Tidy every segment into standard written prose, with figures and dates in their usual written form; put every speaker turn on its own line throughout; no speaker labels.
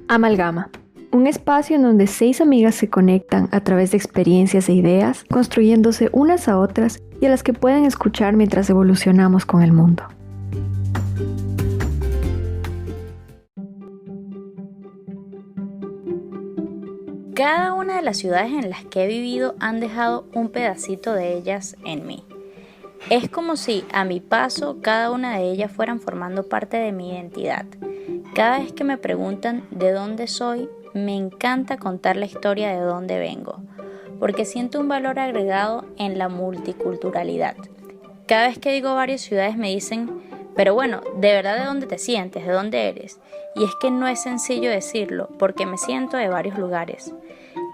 Amalgama, un espacio en donde 6 amigas se conectan a través de experiencias e ideas, construyéndose unas a otras y a las que pueden escuchar mientras evolucionamos con el mundo.
Cada una de las ciudades en las que he vivido han dejado un pedacito de ellas en mí. Es como si a mi paso cada una de ellas fueran formando parte de mi identidad. Cada vez que me preguntan de dónde soy, me encanta contar la historia de dónde vengo, porque siento un valor agregado en la multiculturalidad. Cada vez que digo varias ciudades me dicen, pero bueno, ¿de verdad de dónde te sientes? ¿De dónde eres? Y es que no es sencillo decirlo, porque me siento de varios lugares.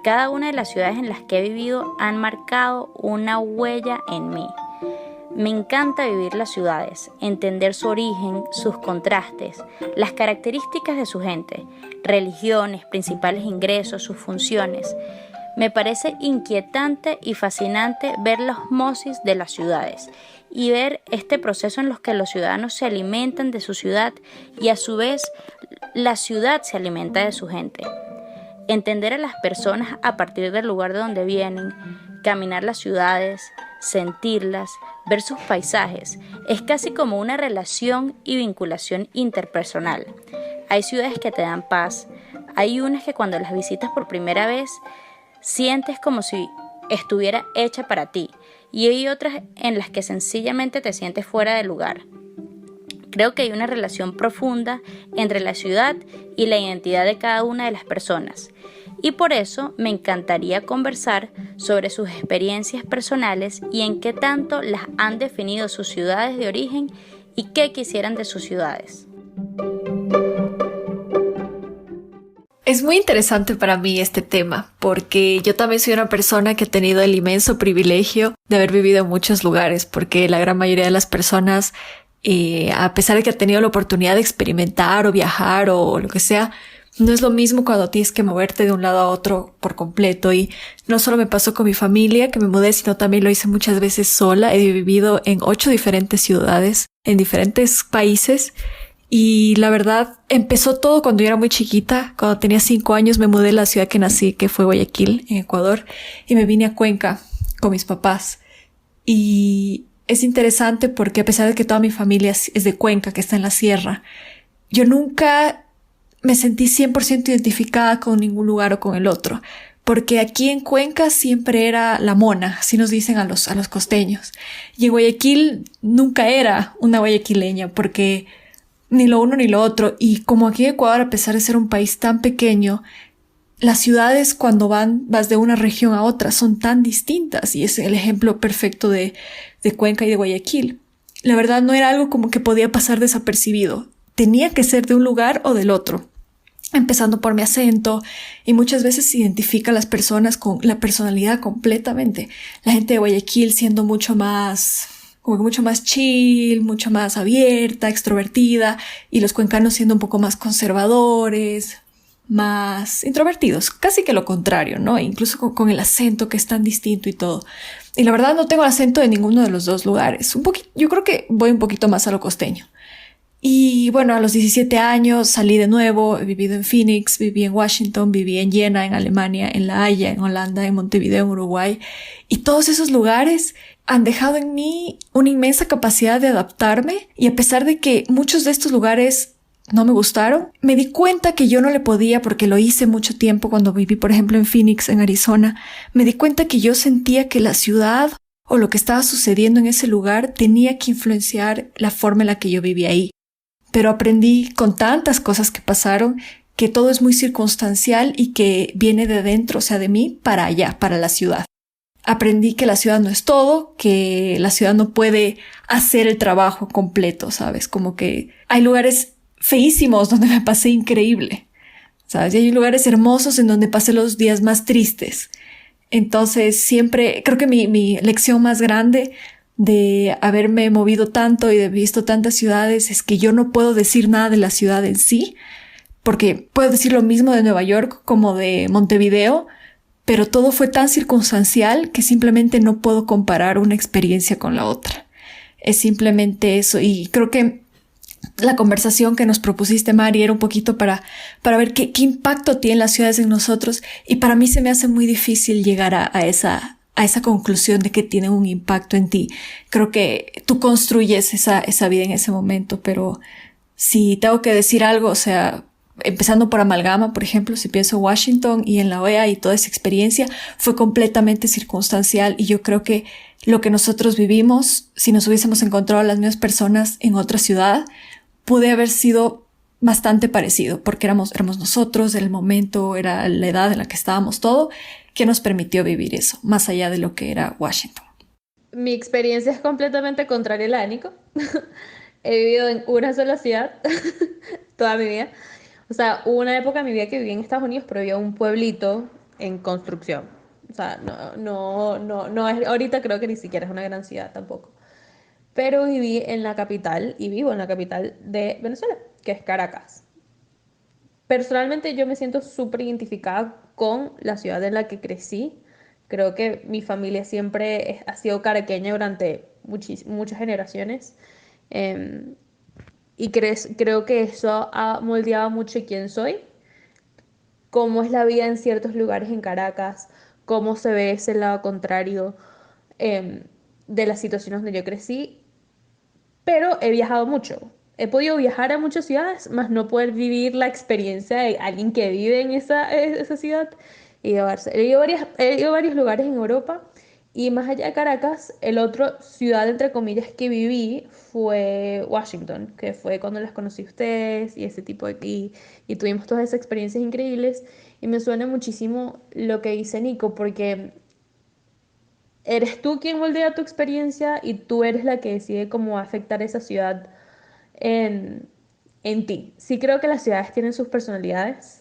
Cada una de las ciudades en las que he vivido han marcado una huella en mí. Me encanta vivir las ciudades, entender su origen, sus contrastes, las características de su gente, religiones, principales ingresos, sus funciones. Me parece inquietante y fascinante ver la osmosis de las ciudades y ver este proceso en los que los ciudadanos se alimentan de su ciudad y a su vez la ciudad se alimenta de su gente. Entender a las personas a partir del lugar de donde vienen, caminar las ciudades, sentirlas, ver sus paisajes, es casi como una relación y vinculación interpersonal. Hay ciudades que te dan paz, hay unas que cuando las visitas por primera vez sientes como si estuviera hecha para ti y hay otras en las que sencillamente te sientes fuera de lugar. Creo que hay una relación profunda entre la ciudad y la identidad de cada una de las personas. Y por eso me encantaría conversar sobre sus experiencias personales y en qué tanto las han definido sus ciudades de origen y qué quisieran de sus ciudades.
Es muy interesante para mí este tema, porque yo también soy una persona que ha tenido el inmenso privilegio de haber vivido en muchos lugares, porque la gran mayoría de las personas, a pesar de que ha tenido la oportunidad de experimentar o viajar o lo que sea, no es lo mismo cuando tienes que moverte de un lado a otro por completo. Y no solo me pasó con mi familia, que me mudé, sino también lo hice muchas veces sola. He vivido en 8 diferentes ciudades, en diferentes países. Y la verdad, empezó todo cuando yo era muy chiquita. Cuando tenía 5 años me mudé a la ciudad que nací, que fue Guayaquil, en Ecuador. Y me vine a Cuenca con mis papás. Y es interesante porque a pesar de que toda mi familia es de Cuenca, que está en la sierra, yo nunca me sentí 100% identificada con ningún lugar o con el otro, porque aquí en Cuenca siempre era la mona, así nos dicen a los costeños. Y en Guayaquil nunca era una guayaquileña, porque ni lo uno ni lo otro. Y como aquí en Ecuador, a pesar de ser un país tan pequeño, las ciudades cuando vas de una región a otra son tan distintas, y es el ejemplo perfecto de Cuenca y de Guayaquil. La verdad no era algo como que podía pasar desapercibido. Tenía que ser de un lugar o del otro. Empezando por mi acento, y muchas veces se identifica a las personas con la personalidad completamente. La gente de Guayaquil siendo mucho más chill, mucho más abierta, extrovertida, y los cuencanos siendo un poco más conservadores, más introvertidos, casi que lo contrario, ¿no? Incluso con el acento que es tan distinto y todo. Y la verdad no tengo el acento de ninguno de los dos lugares. Yo creo que voy un poquito más a lo costeño. Y bueno, a los 17 años salí de nuevo, he vivido en Phoenix, viví en Washington, viví en Jena, en Alemania, en La Haya, en Holanda, en Montevideo, en Uruguay. Y todos esos lugares han dejado en mí una inmensa capacidad de adaptarme. Y a pesar de que muchos de estos lugares no me gustaron, me di cuenta que yo no le podía, porque lo hice mucho tiempo cuando viví, por ejemplo, en Phoenix, en Arizona. Me di cuenta que yo sentía que la ciudad o lo que estaba sucediendo en ese lugar tenía que influenciar la forma en la que yo vivía ahí. Pero aprendí con tantas cosas que pasaron que todo es muy circunstancial y que viene de dentro, o sea, de mí para allá, para la ciudad. Aprendí que la ciudad no es todo, que la ciudad no puede hacer el trabajo completo, ¿sabes? Como que hay lugares feísimos donde me pasé increíble, ¿sabes? Y hay lugares hermosos en donde pasé los días más tristes. Entonces siempre, creo que mi lección más grande de haberme movido tanto y de visto tantas ciudades es que yo no puedo decir nada de la ciudad en sí, porque puedo decir lo mismo de Nueva York como de Montevideo, pero todo fue tan circunstancial que simplemente no puedo comparar una experiencia con la otra. Es simplemente eso, y creo que la conversación que nos propusiste, Mari, era un poquito para ver qué impacto tienen las ciudades en nosotros, y para mí se me hace muy difícil llegar a esa conclusión de que tienen un impacto en ti. Creo que tú construyes esa vida en ese momento, pero si tengo que decir algo, o sea, empezando por Amalgama, por ejemplo, si pienso en Washington y en la OEA y toda esa experiencia, fue completamente circunstancial, y yo creo que lo que nosotros vivimos, si nos hubiésemos encontrado a las mismas personas en otra ciudad, pude haber sido bastante parecido, porque éramos nosotros, el momento, era la edad en la que estábamos, todo, que nos permitió vivir eso, más allá de lo que era Washington.
Mi experiencia es completamente contraria a la de Nico. He vivido en una sola ciudad toda mi vida. O sea, hubo una época en mi vida que viví en Estados Unidos, pero vivía en un pueblito en construcción. O sea, no es, ahorita creo que ni siquiera es una gran ciudad tampoco. Pero viví en la capital y vivo en la capital de Venezuela, que es Caracas. Personalmente yo me siento súper identificada con la ciudad en la que crecí. Creo que mi familia siempre ha sido caraqueña durante muchas generaciones. Em, y creo que eso ha moldeado mucho quién soy, cómo es la vida en ciertos lugares en Caracas, cómo se ve ese lado contrario em, de las situaciones donde yo crecí, pero he viajado mucho. He podido viajar a muchas ciudades, más no poder vivir la experiencia de alguien que vive en esa ciudad. He ido a varios lugares en Europa, y más allá de Caracas, el otro ciudad, entre comillas, que viví fue Washington, que fue cuando las conocí a ustedes y ese tipo y tuvimos todas esas experiencias increíbles. Y me suena muchísimo lo que dice Nico, porque eres tú quien moldea tu experiencia y tú eres la que decide cómo va a afectar esa ciudad en, en ti. Sí creo que las ciudades tienen sus personalidades,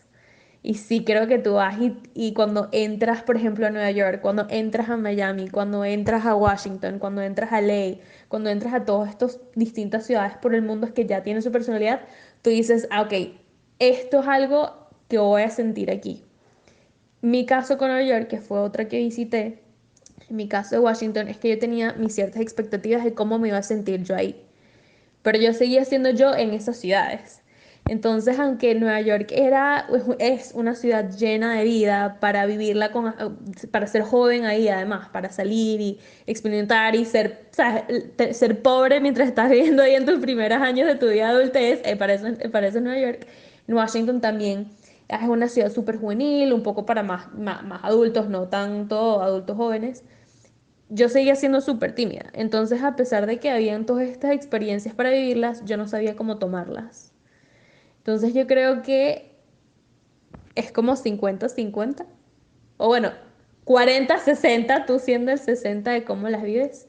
y sí creo que tú vas y cuando entras, por ejemplo, a Nueva York, cuando entras a Miami, cuando entras a Washington, cuando entras a LA, cuando entras a todas estas distintas ciudades por el mundo que ya tienen su personalidad, tú dices, ah, ok, esto es algo que voy a sentir aquí. Mi caso con Nueva York, que fue otra que visité, en mi caso de Washington, es que yo tenía mis ciertas expectativas de cómo me iba a sentir yo ahí, pero yo seguía siendo yo en esas ciudades. Entonces, aunque Nueva York es una ciudad llena de vida para vivirla para ser joven ahí, además, para salir y experimentar y ser, o sea, ser pobre mientras estás viviendo ahí en tus primeros años de tu vida de adultez, para eso es Nueva York. En Washington también es una ciudad súper juvenil, un poco para más adultos, no tanto adultos jóvenes. Yo seguía siendo súper tímida. Entonces, a pesar de que habían todas estas experiencias para vivirlas, yo no sabía cómo tomarlas. Entonces, yo creo que es como 50-50. O bueno, 40-60, tú siendo el 60 de cómo las vives.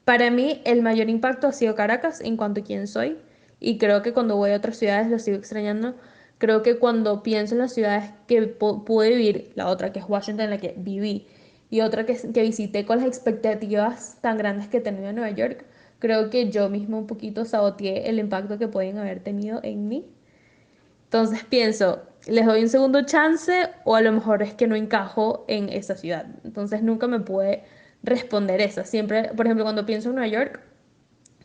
Para mí, el mayor impacto ha sido Caracas en cuanto a quién soy. Y creo que cuando voy a otras ciudades lo sigo extrañando. Creo que cuando pienso en las ciudades que pude vivir, la otra que es Washington, en la que viví, y otra que visité con las expectativas tan grandes que tenía en Nueva York, creo que yo mismo un poquito saboteé el impacto que pueden haber tenido en mí. Entonces pienso, ¿les doy un segundo chance o a lo mejor es que no encajo en esa ciudad? Entonces nunca me pude responder esa. Siempre, por ejemplo, cuando pienso en Nueva York,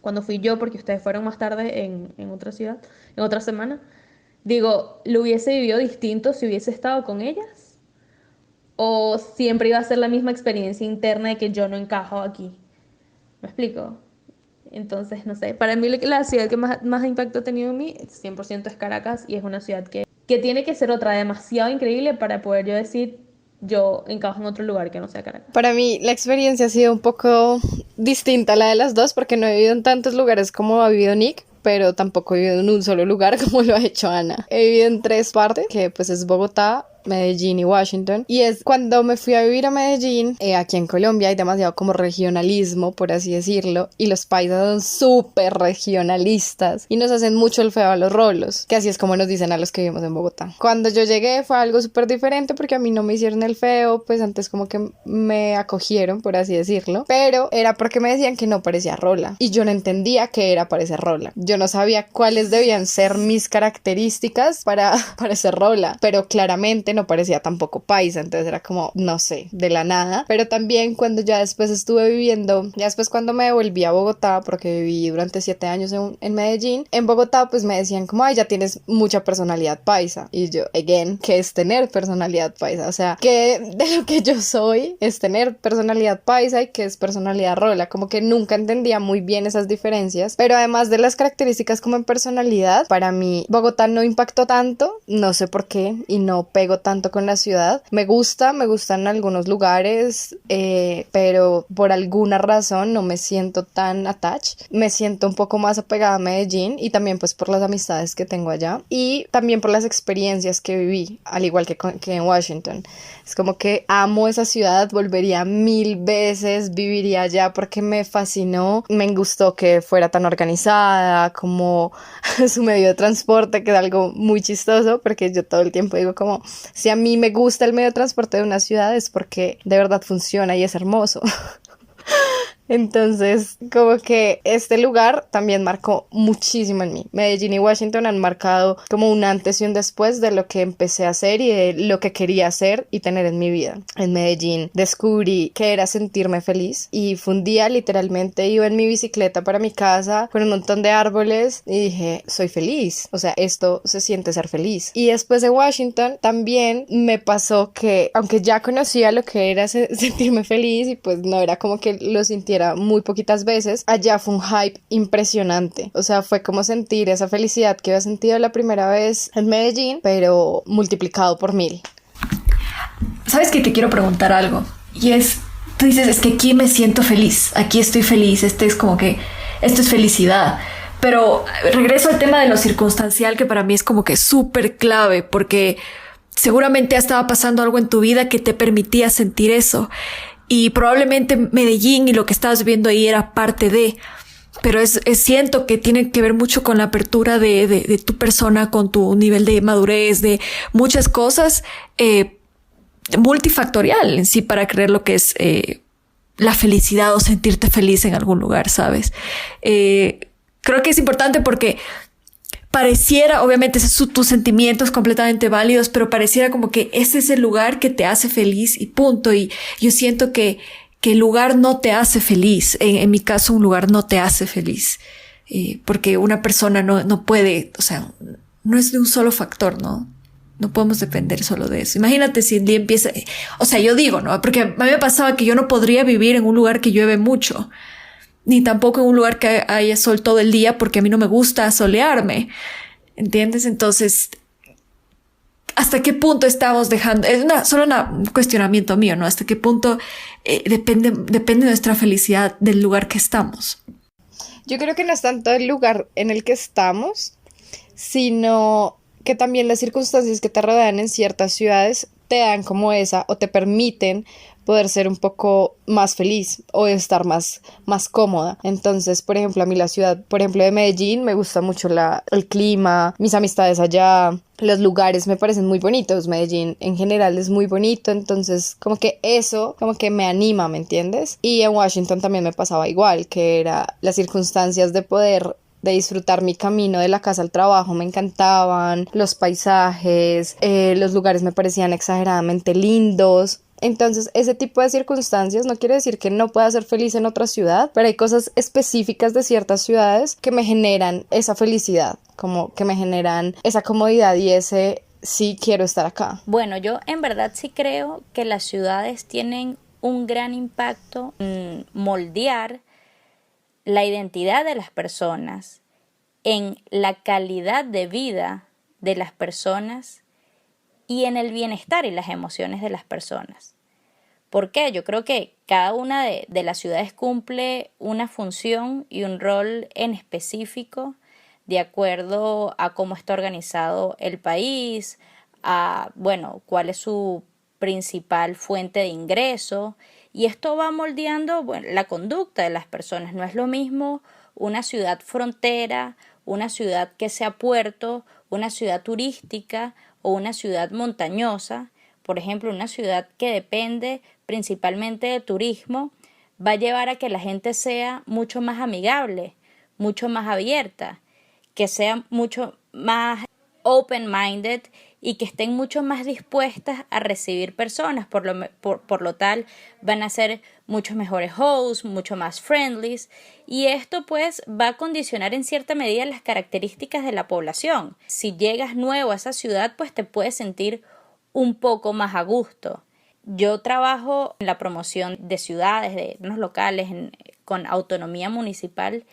cuando fui yo, porque ustedes fueron más tarde en otra ciudad, en otra semana, digo, ¿lo hubiese vivido distinto si hubiese estado con ellas? ¿O siempre iba a ser la misma experiencia interna de que yo no encajo aquí? ¿Me explico? Entonces, no sé, para mí la ciudad que más impacto ha tenido en mí 100% es Caracas, y es una ciudad que tiene que ser otra demasiado increíble para poder yo decir, yo encajo en otro lugar que no sea Caracas.
Para mí la experiencia ha sido un poco distinta a la de las dos, porque no he vivido en tantos lugares como ha vivido Nick, pero tampoco he vivido en un solo lugar como lo ha hecho Ana. He vivido en 3 partes, que pues es Bogotá, Medellín y Washington. Y es cuando me fui a vivir a Medellín, aquí en Colombia hay demasiado como regionalismo, por así decirlo, y los paisas son súper regionalistas y nos hacen mucho el feo a los rolos, que así es como nos dicen a los que vivimos en Bogotá. Cuando yo llegué fue algo súper diferente, porque a mí no me hicieron el feo, pues antes como que me acogieron, por así decirlo, pero era porque me decían que no parecía rola, y yo no entendía qué era parecer rola. Yo no sabía cuáles debían ser mis características para parecer rola, pero claramente visualmente no parecía tampoco paisa, entonces era como, no sé, de la nada. Pero también cuando ya después estuve viviendo, ya después cuando me volví a Bogotá, porque viví durante 7 años en Medellín, en Bogotá pues me decían como, ay, ya tienes mucha personalidad paisa. Y yo, again, ¿qué es tener personalidad paisa? O sea, que de lo que yo soy es tener personalidad paisa y que es personalidad rola, como que nunca entendía muy bien esas diferencias, pero además de las características como en personalidad, para mí Bogotá no impactó tanto, no sé por qué, y no pego tanto con la ciudad. Me gustan algunos lugares, pero por alguna razón no me siento tan attached, me siento un poco más apegada a Medellín y también pues por las amistades que tengo allá y también por las experiencias que viví, al igual que en Washington. Es como que amo esa ciudad, volvería 1000 veces, viviría allá porque me fascinó, me gustó que fuera tan organizada, como su medio de transporte, que es algo muy chistoso, porque yo todo el tiempo digo como, si a mí me gusta el medio de transporte de una ciudad es porque de verdad funciona y es hermoso. Entonces, como que este lugar también marcó muchísimo en mí. Medellín y Washington han marcado como un antes y un después de lo que empecé a hacer y de lo que quería hacer y tener en mi vida. En Medellín descubrí que era sentirme feliz y fue un día literalmente iba en mi bicicleta para mi casa con un montón de árboles y dije, soy feliz. O sea, esto se siente ser feliz. Y después de Washington también me pasó que, aunque ya conocía lo que era sentirme feliz y pues no era como que lo sintiera muy poquitas veces, allá fue un hype impresionante. O sea, fue como sentir esa felicidad que había sentido la primera vez en Medellín, pero multiplicado por 1000.
¿Sabes qué? Te quiero preguntar algo. Y es, tú dices, es que aquí me siento feliz, aquí estoy feliz, esto es felicidad. Pero regreso al tema de lo circunstancial, que para mí es como que súper clave, porque seguramente estaba pasando algo en tu vida que te permitía sentir eso. Y probablemente Medellín y lo que estabas viendo ahí era parte de, pero siento que tiene que ver mucho con la apertura de tu persona, con tu nivel de madurez, de muchas cosas, multifactorial en sí para creer lo que es la felicidad o sentirte feliz en algún lugar, ¿sabes? Creo que es importante porque pareciera, obviamente, tus sentimientos completamente válidos, pero pareciera como que ese es el lugar que te hace feliz y punto. Y yo siento que el lugar no te hace feliz. En mi caso, un lugar no te hace feliz. Porque una persona no puede, o sea, no es de un solo factor, ¿no? No podemos depender solo de eso. Imagínate si el día empieza, o sea, yo digo, ¿no? Porque a mí me pasaba que yo no podría vivir en un lugar que llueve mucho, ni tampoco en un lugar que haya sol todo el día, porque a mí no me gusta solearme, ¿entiendes? Entonces, ¿hasta qué punto estamos dejando? Es solo un cuestionamiento mío, ¿no? ¿Hasta qué punto depende nuestra felicidad del lugar que estamos?
Yo creo que no es tanto el lugar en el que estamos, sino que también las circunstancias que te rodean en ciertas ciudades te dan como esa o te permiten poder ser un poco más feliz o estar más cómoda. Entonces, por ejemplo, a mí la ciudad, por ejemplo, de Medellín, me gusta mucho el clima, mis amistades allá, los lugares me parecen muy bonitos. Medellín en general es muy bonito, entonces como que eso como que me anima, ¿me entiendes? Y en Washington también me pasaba igual, que era las circunstancias de disfrutar mi camino de la casa al trabajo me encantaban, los paisajes, los lugares me parecían exageradamente lindos. Entonces, ese tipo de circunstancias no quiere decir que no pueda ser feliz en otra ciudad, pero hay cosas específicas de ciertas ciudades que me generan esa felicidad, como que me generan esa comodidad y ese sí quiero estar acá.
Bueno, yo en verdad sí creo que las ciudades tienen un gran impacto en moldear la identidad de las personas, en la calidad de vida de las personas y en el bienestar y las emociones de las personas. ¿Por qué? Yo creo que cada una de las ciudades cumple una función y un rol en específico de acuerdo a cómo está organizado el país, a, bueno, cuál es su principal fuente de ingreso, y esto va moldeando, bueno, la conducta de las personas. No es lo mismo una ciudad frontera, una ciudad que sea puerto, una ciudad turística o una ciudad montañosa. Por ejemplo, una ciudad que depende principalmente de turismo va a llevar a que la gente sea mucho más amigable, mucho más abierta, que sea mucho más open-minded y que estén mucho más dispuestas a recibir personas, por lo tal van a ser muchos mejores hosts, mucho más friendly, y esto pues va a condicionar en cierta medida las características de la población. Si llegas nuevo a esa ciudad, pues te puedes sentir un poco más a gusto. Yo trabajo en la promoción de ciudades, de unos locales con autonomía municipal,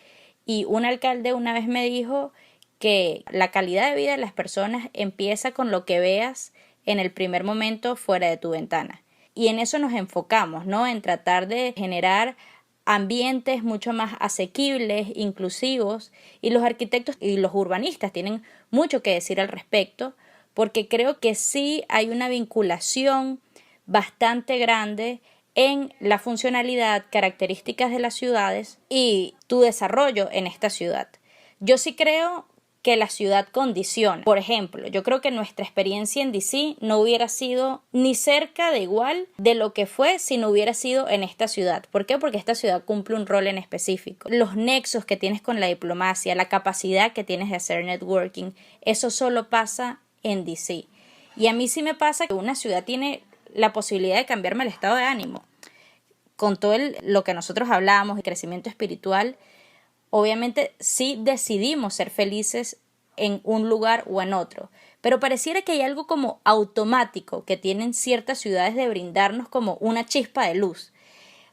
y un alcalde una vez me dijo que la calidad de vida de las personas empieza con lo que veas en el primer momento fuera de tu ventana. Y en eso nos enfocamos, ¿no? En tratar de generar ambientes mucho más asequibles, inclusivos, y los arquitectos y los urbanistas tienen mucho que decir al respecto, porque creo que sí hay una vinculación bastante grande en la funcionalidad, características de las ciudades y tu desarrollo en esta ciudad. Yo sí creo que la ciudad condiciona. Por ejemplo, yo creo que nuestra experiencia en DC no hubiera sido ni cerca de igual de lo que fue si no hubiera sido en esta ciudad. ¿Por qué? Porque esta ciudad cumple un rol en específico. Los nexos que tienes con la diplomacia, la capacidad que tienes de hacer networking, eso solo pasa en DC. Y a mí sí me pasa que una ciudad tiene la posibilidad de cambiarme el estado de ánimo. Con todo lo que nosotros hablamos, el crecimiento espiritual, obviamente sí decidimos ser felices en un lugar o en otro, pero pareciera que hay algo como automático que tienen ciertas ciudades de brindarnos como una chispa de luz.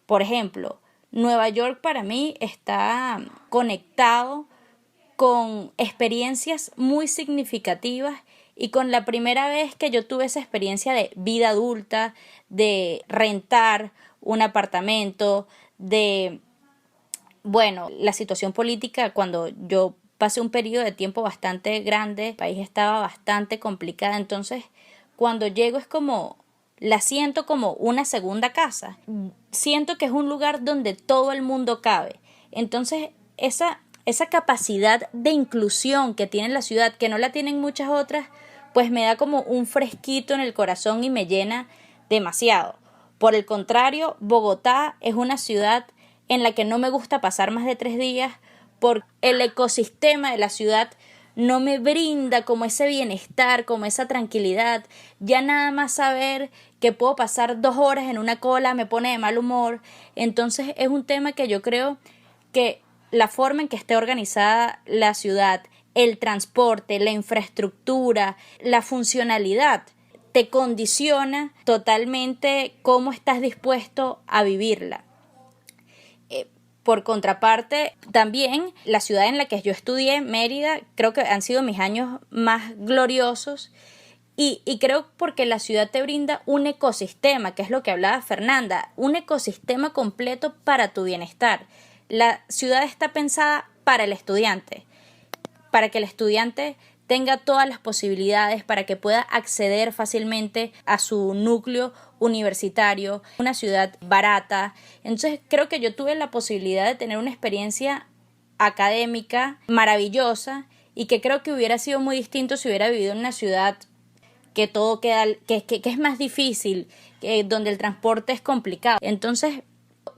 Por ejemplo, Nueva York para mí está conectado con experiencias muy significativas y con la primera vez que yo tuve esa experiencia de vida adulta, de rentar un apartamento, la situación política, cuando yo pasé un periodo de tiempo bastante grande, el país estaba bastante complicado, entonces cuando llego es como, la siento como una segunda casa, siento que es un lugar donde todo el mundo cabe, entonces esa capacidad de inclusión que tiene la ciudad, que no la tienen muchas otras, pues me da como un fresquito en el corazón y me llena demasiado. Por el contrario, Bogotá es una ciudad en la que no me gusta pasar más de 3 días porque el ecosistema de la ciudad no me brinda como ese bienestar, como esa tranquilidad. Ya nada más saber que puedo pasar 2 horas en una cola me pone de mal humor. Entonces es un tema que yo creo que la forma en que esté organizada la ciudad, el transporte, la infraestructura, la funcionalidad, te condiciona totalmente cómo estás dispuesto a vivirla. Por contraparte, también la ciudad en la que yo estudié, Mérida, creo que han sido mis años más gloriosos y creo porque la ciudad te brinda un ecosistema, que es lo que hablaba Fernanda, un ecosistema completo para tu bienestar. La ciudad está pensada para el estudiante, para que el estudiante tenga todas las posibilidades, para que pueda acceder fácilmente a su núcleo universitario, una ciudad barata. Entonces creo que yo tuve la posibilidad de tener una experiencia académica maravillosa y que creo que hubiera sido muy distinto si hubiera vivido en una ciudad que todo queda, que es más difícil, donde el transporte es complicado. Entonces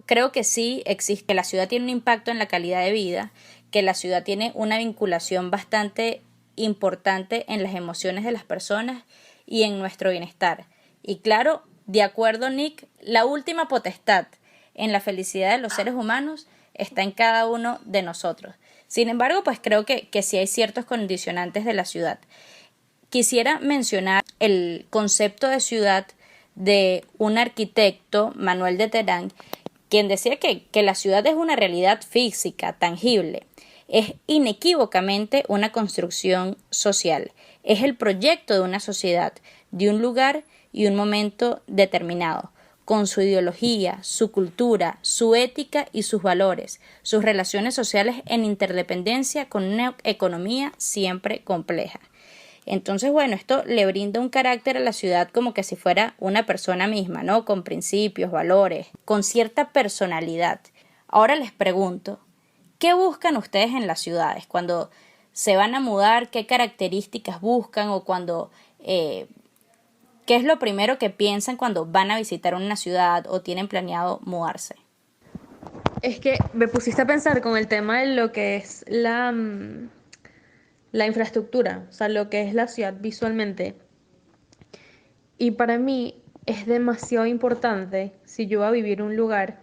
creo que sí existe, que la ciudad tiene un impacto en la calidad de vida, que la ciudad tiene una vinculación bastante importante en las emociones de las personas y en nuestro bienestar. Y claro, de acuerdo, Nick, la última potestad en la felicidad de los seres humanos está en cada uno de nosotros. Sin embargo, pues creo que sí hay ciertos condicionantes de la ciudad. Quisiera mencionar el concepto de ciudad de un arquitecto, Manuel de Terán, quien decía que la ciudad es una realidad física, tangible. Es inequívocamente una construcción social. Es el proyecto de una sociedad, de un lugar y un momento determinado, con su ideología, su cultura, su ética y sus valores, sus relaciones sociales en interdependencia con una economía siempre compleja. Entonces, bueno, esto le brinda un carácter a la ciudad como que si fuera una persona misma, ¿no? Con principios, valores, con cierta personalidad. Ahora les pregunto, ¿qué buscan ustedes en las ciudades? Cuando se van a mudar, ¿qué características buscan? O cuando, ¿qué es lo primero que piensan cuando van a visitar una ciudad o tienen planeado mudarse?
Es que me pusiste a pensar con el tema de lo que es la infraestructura, o sea, lo que es la ciudad visualmente. Y para mí es demasiado importante, si yo voy a vivir en un lugar,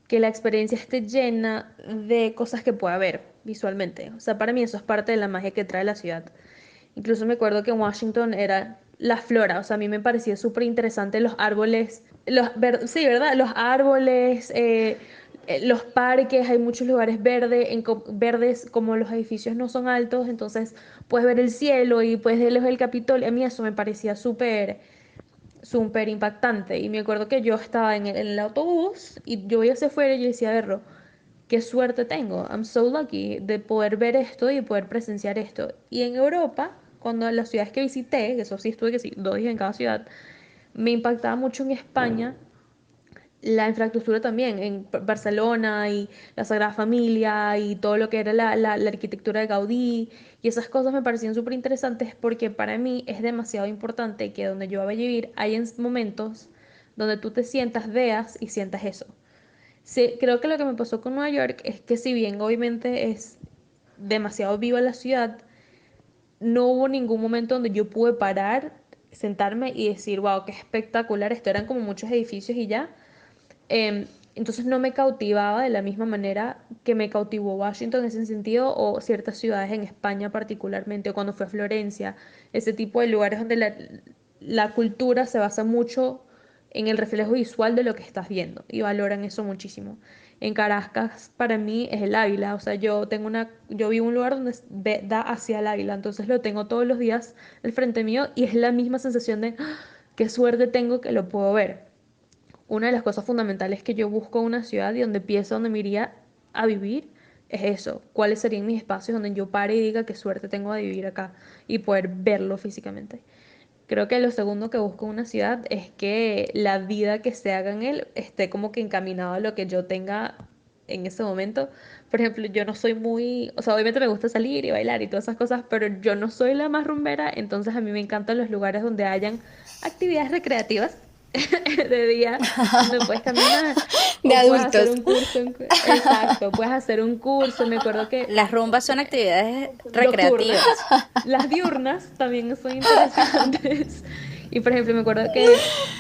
que la experiencia esté llena de cosas que pueda ver visualmente. O sea, para mí eso es parte de la magia que trae la ciudad. Incluso me acuerdo que en Washington era la flora, o sea, a mí me parecía súper interesante los árboles, sí, ¿verdad? Los árboles, los parques, hay muchos lugares verdes, como los edificios no son altos, entonces puedes ver el cielo y puedes ver el Capitolio. A mí eso me parecía súper impactante. Y me acuerdo que yo estaba en el autobús y yo veía hacia afuera y yo decía, verlo, qué suerte tengo, I'm so lucky de poder ver esto y poder presenciar esto. Y en Europa, cuando las ciudades que visité, que eso sí estuve que sí, 2 días en cada ciudad, me impactaba mucho en España la infraestructura también, en Barcelona y la Sagrada Familia y todo lo que era la arquitectura de Gaudí y esas cosas me parecían súper interesantes porque para mí es demasiado importante que donde yo vaya a vivir hay momentos donde tú te sientas, veas y sientas eso. Sí, creo que lo que me pasó con Nueva York es que si bien obviamente es demasiado viva la ciudad, no hubo ningún momento donde yo pude parar, sentarme y decir, wow, qué espectacular esto. Eran como muchos edificios y ya. Entonces no me cautivaba de la misma manera que me cautivó Washington en ese sentido o ciertas ciudades en España particularmente o cuando fui a Florencia, ese tipo de lugares donde la cultura se basa mucho en el reflejo visual de lo que estás viendo y valoran eso muchísimo. En Caracas para mí es el Ávila, o sea, yo vivo en un lugar donde da hacia el Ávila, entonces lo tengo todos los días al frente mío y es la misma sensación de ¡ah! Qué suerte tengo que lo puedo ver. Una de las cosas fundamentales que yo busco en una ciudad y donde pienso donde me iría a vivir es eso. ¿Cuáles serían mis espacios donde yo pare y diga qué suerte tengo de vivir acá y poder verlo físicamente? Creo que lo segundo que busco en una ciudad es que la vida que se haga en él esté como que encaminado a lo que yo tenga en ese momento. Por ejemplo, yo no soy muy, o sea, obviamente me gusta salir y bailar y todas esas cosas, pero yo no soy la más rumbera, entonces a mí me encantan los lugares donde hayan actividades recreativas de día, donde puedes caminar
De
o puedes hacer
adultos.
un curso. Exacto, puedes hacer un curso. Me acuerdo que
Las rumbas son actividades
nocturnas,
recreativas.
las diurnas también son interesantes. Y por ejemplo, me acuerdo que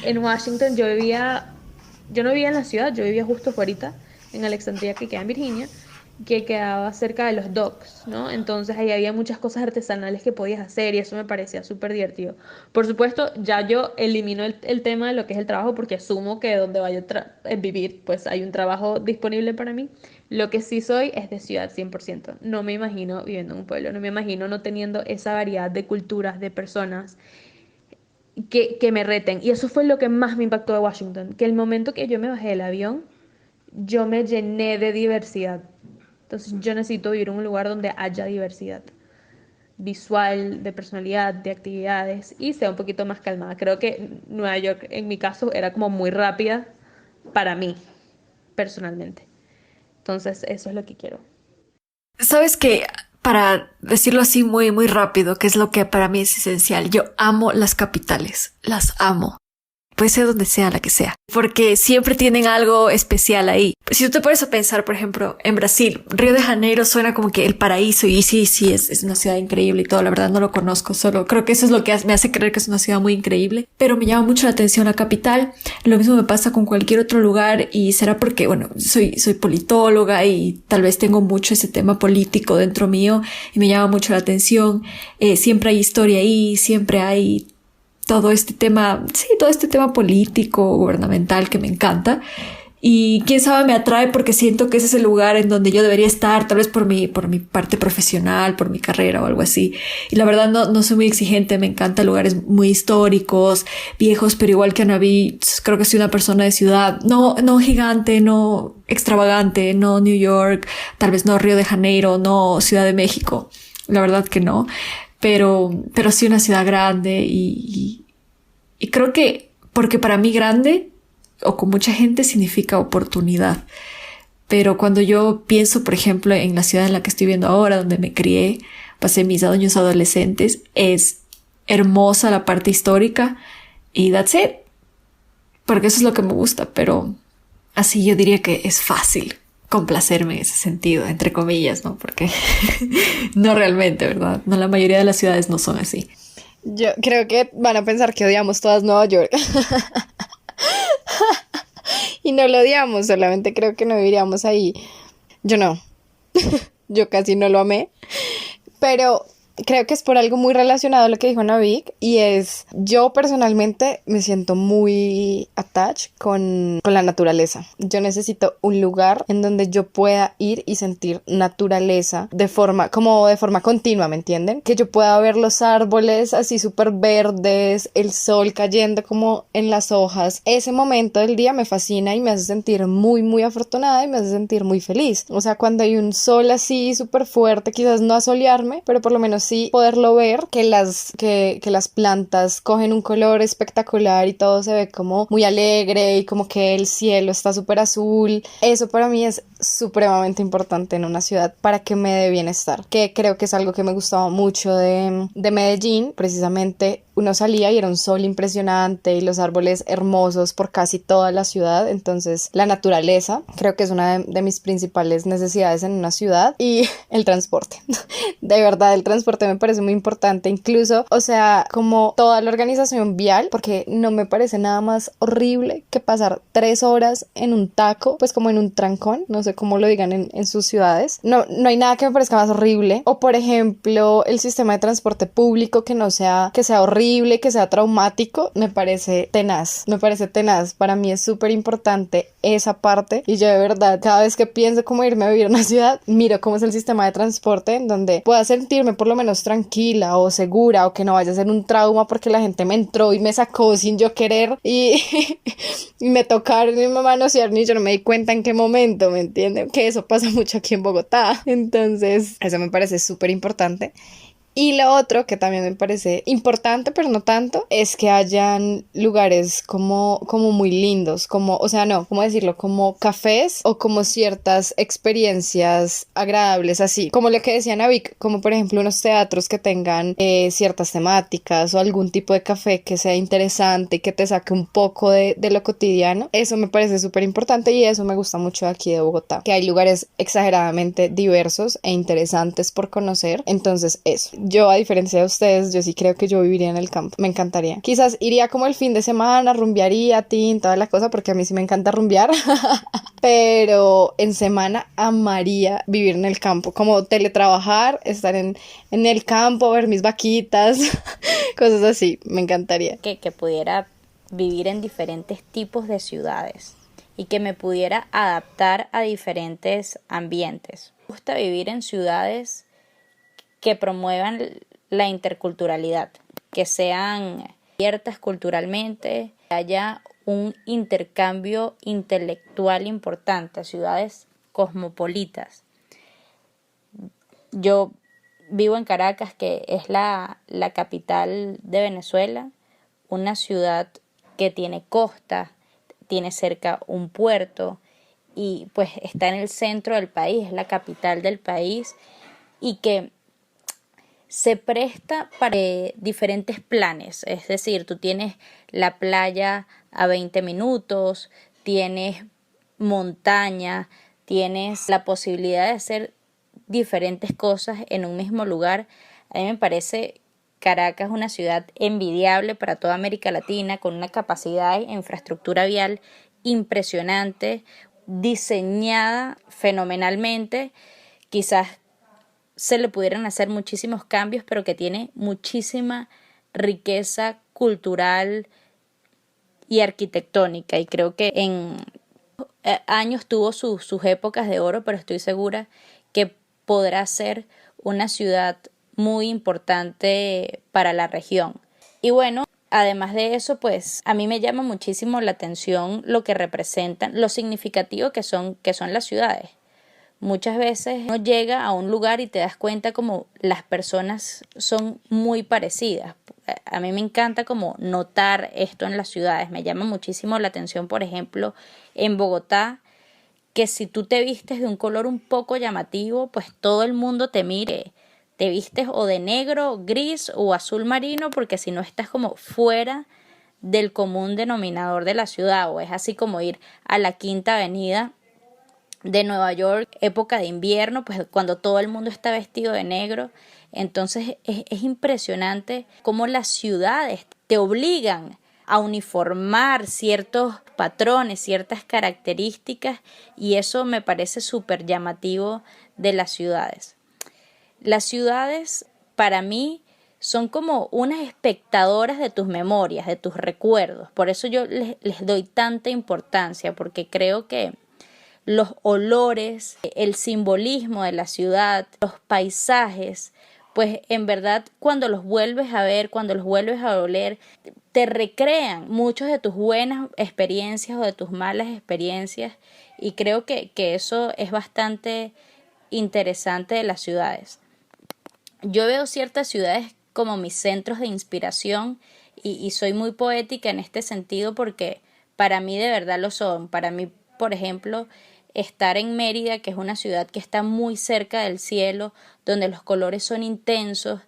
en Washington yo no vivía en la ciudad, yo vivía justo fuera, en Alexandria, que queda en Virginia, que quedaba cerca de los docks, ¿no? Entonces ahí había muchas cosas artesanales que podías hacer y eso me parecía súper divertido. Por supuesto, ya yo elimino el tema de lo que es el trabajo porque asumo que donde vaya a vivir, pues hay un trabajo disponible para mí. Lo que sí soy es de ciudad 100%. No me imagino viviendo en un pueblo, no me imagino no teniendo esa variedad de culturas, de personas que me reten. Y eso fue lo que más me impactó de Washington, que el momento que yo me bajé del avión, yo me llené de diversidad. Entonces yo necesito vivir en un lugar donde haya diversidad visual, de personalidad, de actividades y sea un poquito más calmada. Creo que Nueva York en mi caso era como muy rápida para mí, personalmente. Entonces eso es lo que quiero.
Sabes que, para decirlo así muy, muy rápido, que es lo que para mí es esencial, yo amo las capitales, las amo. Puede ser donde sea, la que sea, porque siempre tienen algo especial ahí. Si tú te pones a pensar, por ejemplo, en Brasil, Río de Janeiro suena como que el paraíso y sí, es una ciudad increíble y todo. La verdad no lo conozco, solo creo que eso es lo que me hace creer que es una ciudad muy increíble, pero me llama mucho la atención la capital. Lo mismo me pasa con cualquier otro lugar y será porque, bueno, soy politóloga y tal vez tengo mucho ese tema político dentro mío y me llama mucho la atención. Siempre hay historia ahí, siempre hay todo este tema político, gubernamental que me encanta. Y quién sabe, me atrae porque siento que ese es el lugar en donde yo debería estar, tal vez por mi parte profesional, por mi carrera o algo así. Y la verdad no soy muy exigente, me encantan lugares muy históricos, viejos, pero igual que Anaví, creo que soy una persona de ciudad, no gigante, no extravagante, no New York, tal vez no Río de Janeiro, no Ciudad de México. La verdad que no. Pero sí una ciudad grande y creo que porque para mí grande o con mucha gente significa oportunidad. Pero cuando yo pienso, por ejemplo, en la ciudad en la que estoy viviendo ahora, donde me crié, pasé mis años adolescentes, es hermosa la parte histórica y that's it. Porque eso es lo que me gusta, pero así yo diría que es fácil complacerme en ese sentido, entre comillas, ¿no? Porque no realmente, ¿verdad? No, la mayoría de las ciudades no son así.
Yo creo que van a pensar que odiamos todas Nueva York. Y no lo odiamos, solamente creo que no viviríamos ahí. Yo no. Yo casi no lo amé. Pero creo que es por algo muy relacionado a lo que dijo Navik, y es, yo personalmente me siento muy attached con la naturaleza. Yo necesito un lugar en donde yo pueda ir y sentir naturaleza de forma continua, ¿me entienden? Que yo pueda ver los árboles así súper verdes, el sol cayendo como en las hojas. Ese momento del día me fascina y me hace sentir muy, muy afortunada y me hace sentir muy feliz. O sea, cuando hay un sol así súper fuerte, quizás no asolearme, pero por lo menos sí poderlo ver, que las plantas cogen un color espectacular y todo se ve como muy alegre y como que el cielo está súper azul. Eso para mí es supremamente importante en una ciudad para que me dé bienestar, que creo que es algo que me gustaba mucho de Medellín. Precisamente uno salía y era un sol impresionante y los árboles hermosos por casi toda la ciudad. Entonces la naturaleza creo que es una de mis principales necesidades en una ciudad, y el transporte. De verdad, el transporte me parece muy importante, incluso, o sea, como toda la organización vial, porque no me parece nada más horrible que pasar 3 horas en un taco, pues como en un trancón, no sé cómo lo digan en sus ciudades. No hay nada que me parezca más horrible. O por ejemplo, el sistema de transporte público que sea horrible, que sea traumático, me parece tenaz. Para mí es súper importante esa parte, y yo de verdad, cada vez que pienso cómo irme a vivir a una ciudad, miro cómo es el sistema de transporte en donde pueda sentirme por lo menos tranquila o segura, o que no vaya a ser un trauma porque la gente me entró y me sacó sin yo querer y, y me tocaron y me manosearon y yo no me di cuenta en qué momento, ¿me entienden? Que eso pasa mucho aquí en Bogotá. Entonces eso me parece súper importante. Y lo otro que también me parece importante, pero no tanto, es que hayan lugares como muy lindos, ¿cómo decirlo? Como cafés o como ciertas experiencias agradables así. Como lo que decía Navik, como por ejemplo unos teatros que tengan ciertas temáticas, o algún tipo de café que sea interesante y que te saque un poco de lo cotidiano. Eso me parece súper importante, y eso me gusta mucho de aquí de Bogotá, que hay lugares exageradamente diversos e interesantes por conocer. Entonces eso. Yo, a diferencia de ustedes, yo sí creo que yo viviría en el campo. Me encantaría. Quizás iría como el fin de semana, rumbearía, toda la cosa, porque a mí sí me encanta rumbear. Pero en semana amaría vivir en el campo. Como teletrabajar, estar en el campo, ver mis vaquitas, cosas así. Me encantaría.
Que pudiera vivir en diferentes tipos de ciudades y que me pudiera adaptar a diferentes ambientes. Me gusta vivir en ciudades que promuevan la interculturalidad, que sean abiertas culturalmente, que haya un intercambio intelectual importante, ciudades cosmopolitas. Yo vivo en Caracas, que es la capital de Venezuela, una ciudad que tiene costa, tiene cerca un puerto y pues está en el centro del país, es la capital del país, y que se presta para diferentes planes. Es decir, tú tienes la playa a 20 minutos, tienes montaña, tienes la posibilidad de hacer diferentes cosas en un mismo lugar. A mí me parece Caracas una ciudad envidiable para toda América Latina, con una capacidad e infraestructura vial impresionante, diseñada fenomenalmente. Quizás se le pudieran hacer muchísimos cambios, pero que tiene muchísima riqueza cultural y arquitectónica, y creo que en años tuvo sus épocas de oro, pero estoy segura que podrá ser una ciudad muy importante para la región. Y bueno, además de eso, pues a mí me llama muchísimo la atención lo que representan, lo significativo que son las ciudades. Muchas veces uno llega a un lugar y te das cuenta como las personas son muy parecidas. A mí me encanta como notar esto en las ciudades. Me llama muchísimo la atención, por ejemplo, en Bogotá, que si tú te vistes de un color un poco llamativo, pues todo el mundo te mire. Te vistes o de negro, gris o azul marino, porque si no estás como fuera del común denominador de la ciudad, o es así como ir a la Quinta Avenida de Nueva York, época de invierno, pues cuando todo el mundo está vestido de negro. Entonces es impresionante cómo las ciudades te obligan a uniformar ciertos patrones, ciertas características, y eso me parece súper llamativo de las ciudades. Las ciudades, para mí, son como unas espectadoras de tus memorias, de tus recuerdos. Por eso yo les doy tanta importancia, porque creo que los olores, el simbolismo de la ciudad, los paisajes, pues en verdad cuando los vuelves a ver, cuando los vuelves a oler, te recrean muchas de tus buenas experiencias o de tus malas experiencias, y creo que eso es bastante interesante de las ciudades. Yo veo ciertas ciudades como mis centros de inspiración y soy muy poética en este sentido porque para mí de verdad lo son. Para mí, por ejemplo, estar en Mérida, que es una ciudad que está muy cerca del cielo, donde los colores son intensos.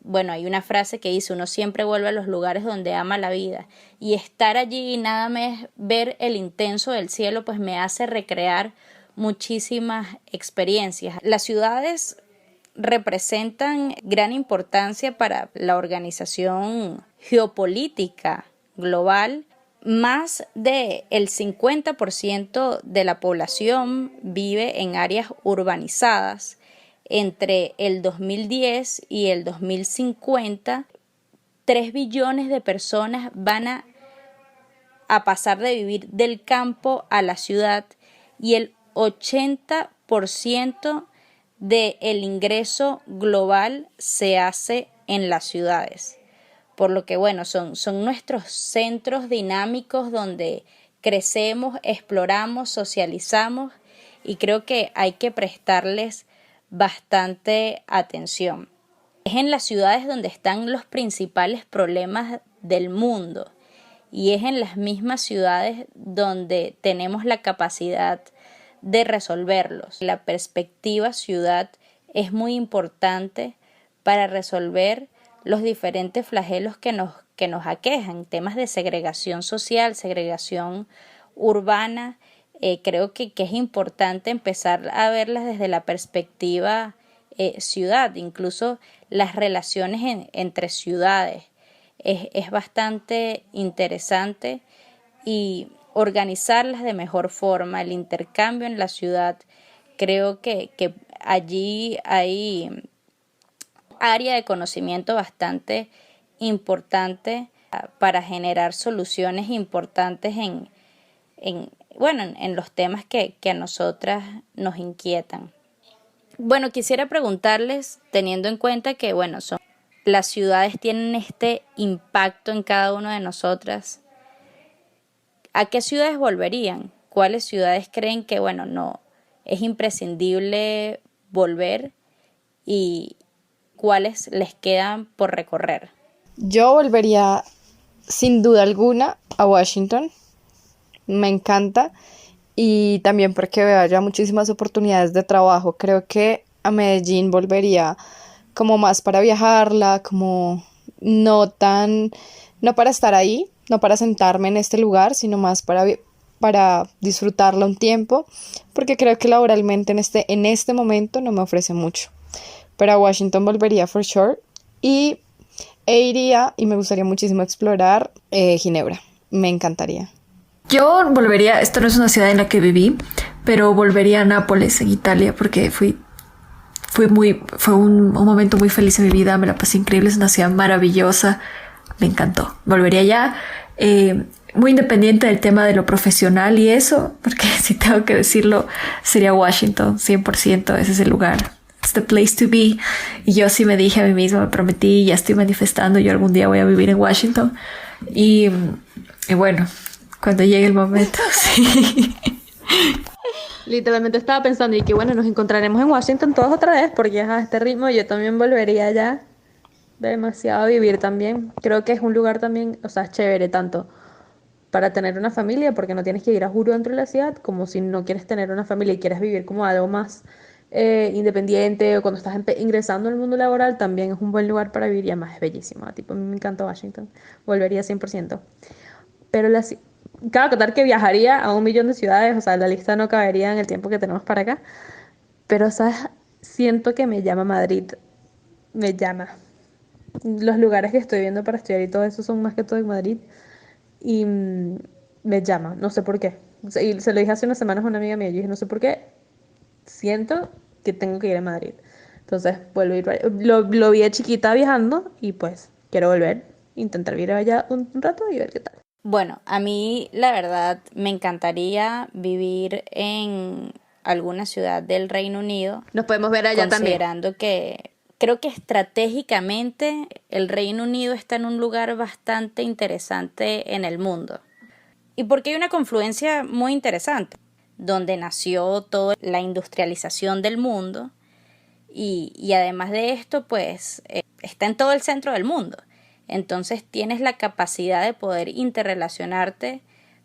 Bueno, hay una frase que dice, uno siempre vuelve a los lugares donde ama la vida, y estar allí y nada más ver el intenso del cielo, pues me hace recrear muchísimas experiencias. Las ciudades representan gran importancia para la organización geopolítica global. Más del 50% de la población vive en áreas urbanizadas. Entre el 2010 y el 2050, 3 billones de personas van a pasar de vivir del campo a la ciudad, y el 80% del ingreso global se hace en las ciudades. Por lo que, bueno, son nuestros centros dinámicos donde crecemos, exploramos, socializamos, y creo que hay que prestarles bastante atención. Es en las ciudades donde están los principales problemas del mundo, y es en las mismas ciudades donde tenemos la capacidad de resolverlos. La perspectiva ciudad es muy importante para resolver los diferentes flagelos que nos aquejan, temas de segregación social, segregación urbana. Creo que es importante empezar a verlas desde la perspectiva ciudad, incluso las relaciones entre ciudades. Es bastante interesante, y organizarlas de mejor forma, el intercambio en la ciudad, creo que allí hay área de conocimiento bastante importante para generar soluciones importantes en los temas que a nosotras nos inquietan. Bueno, quisiera preguntarles, teniendo en cuenta que las ciudades tienen este impacto en cada una de nosotras, ¿a qué ciudades volverían? ¿Cuáles ciudades creen que no es imprescindible volver, y cuáles les quedan por recorrer?
Yo volvería sin duda alguna a Washington. Me encanta, y también porque veo ya muchísimas oportunidades de trabajo. Creo que a Medellín volvería como más para viajarla, como no para estar ahí, no para sentarme en este lugar, sino más para disfrutarla un tiempo, porque creo que laboralmente en este momento no me ofrece mucho. Pero a Washington volvería for sure, e iría, y me gustaría muchísimo explorar Ginebra. Me encantaría.
Yo volvería, esto no es una ciudad en la que viví, pero volvería a Nápoles, en Italia, porque fue un momento muy feliz en mi vida, me la pasé increíble, es una ciudad maravillosa, me encantó. Volvería allá, muy independiente del tema de lo profesional y eso, porque si tengo que decirlo, sería Washington, 100%, ese es el lugar. It's the place to be. Y yo sí me dije a mí misma, me prometí, ya estoy manifestando, yo algún día voy a vivir en Washington. Y bueno, cuando llegue el momento, sí.
Literalmente estaba pensando, y que nos encontraremos en Washington todos otra vez, porque a este ritmo yo también volvería allá demasiado a vivir también. Creo que es un lugar también, chévere tanto para tener una familia, porque no tienes que ir a juro dentro de la ciudad, como si no quieres tener una familia y quieres vivir como algo más independiente, o cuando estás ingresando al mundo laboral, también es un buen lugar para vivir, y además es bellísimo. A mí me encanta Washington, volvería 100%. Pero Cabe contar que viajaría a 1 millón de ciudades, o sea, la lista no cabería en el tiempo que tenemos para acá. Pero, ¿sabes? Siento que me llama Madrid. Me llama. Los lugares que estoy viendo para estudiar y todo eso son más que todo en Madrid. Y me llama, no sé por qué. O sea, y se lo dije hace unas semanas a una amiga mía. Yo dije, no sé por qué, siento que tengo que ir a Madrid. Entonces, vuelvo a ir. Lo vi de chiquita viajando y pues quiero volver, intentar vivir allá un rato y ver qué tal.
Bueno, a mí la verdad me encantaría vivir en alguna ciudad del Reino Unido,
Nos podemos ver allá también.
considerando que creo que estratégicamente el Reino Unido está en un lugar bastante interesante en el mundo. Y porque hay una confluencia muy interesante, donde nació toda la industrialización del mundo y además de esto, pues está en todo el centro del mundo. Entonces tienes la capacidad de poder interrelacionarte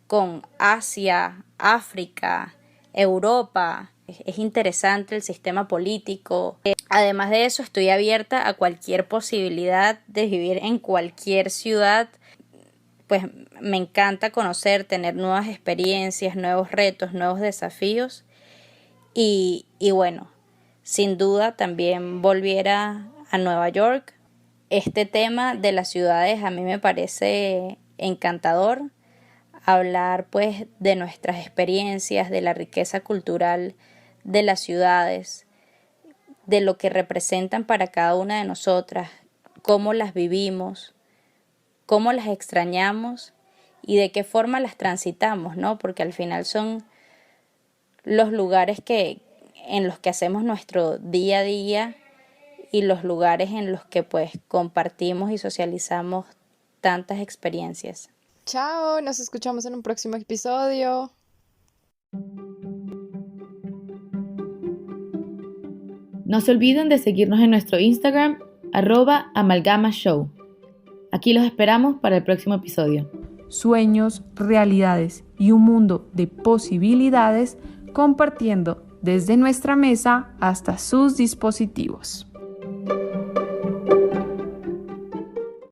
con Asia, África, Europa. Es interesante el sistema político. Además de eso, estoy abierta a cualquier posibilidad de vivir en cualquier ciudad. Pues me encanta conocer, tener nuevas experiencias, nuevos retos, nuevos desafíos. Y bueno, sin duda también volviera a Nueva York. Este tema de las ciudades a mí me parece encantador. Hablar pues de nuestras experiencias, de la riqueza cultural de las ciudades, de lo que representan para cada una de nosotras, cómo las vivimos, cómo las extrañamos y de qué forma las transitamos, ¿no? Porque al final son los lugares en los que hacemos nuestro día a día y los lugares en los que pues compartimos y socializamos tantas experiencias.
Chao, nos escuchamos en un próximo episodio.
No se olviden de seguirnos en nuestro Instagram, @amalgamashow. Aquí los esperamos para el próximo episodio.
Sueños, realidades y un mundo de posibilidades compartiendo desde nuestra mesa hasta sus dispositivos.